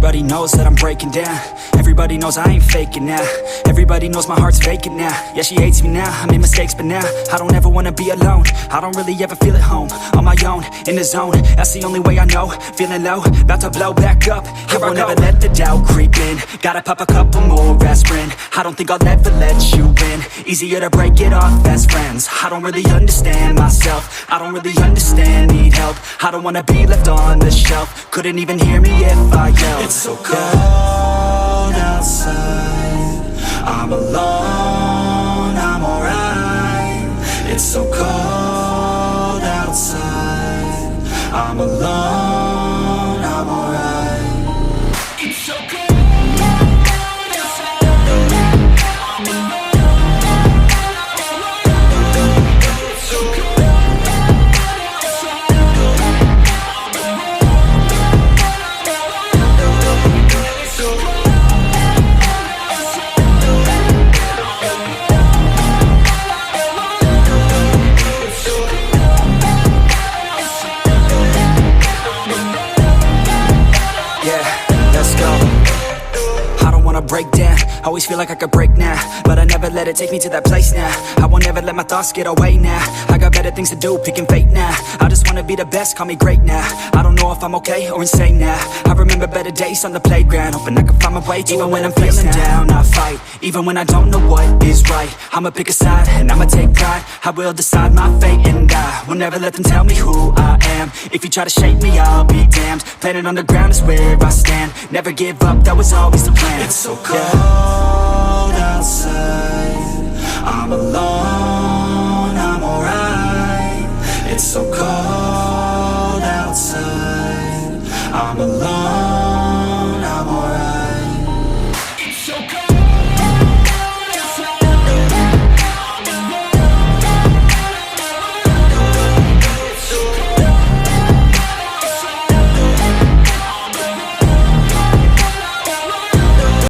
Everybody knows that I'm breaking down. Everybody knows I ain't faking now. Everybody knows my heart's vacant now. Yeah, she hates me now, I made mistakes but now I don't ever wanna be alone. I don't really ever feel at home. On my own, in the zone, that's the only way I know. Feeling low, about to blow back up. Here I won't ever let the doubt creep in. Gotta pop a couple more aspirin. I don't think I'll ever let you in. Easier to break it off as friends. I don't really understand myself. I don't really understand, need help. I don't wanna be left on the shelf. Couldn't even hear me if I yelled. It's so cold outside, I'm alone, I'm alright. It's so cold outside, I'm alone, I'm alright. It's so cold. Break down, always feel like I could break now, but I never let it take me to that place now. I won't ever let my thoughts get away now. I got better things to do, picking fate now. I just wanna be the best, call me great now. I don't know if I'm okay or insane now. I remember better days on the playground, hoping I can find my way. Even when I'm feeling down, I fight. Even when I don't know what is right, I'ma pick a side and I'ma take pride. I will decide my fate and I will never let them tell me who I am. If you try to shake me, I'll be damned. Planet on the ground is where I stand. Never give up, that was always the plan. It's so cold outside, I'm alone.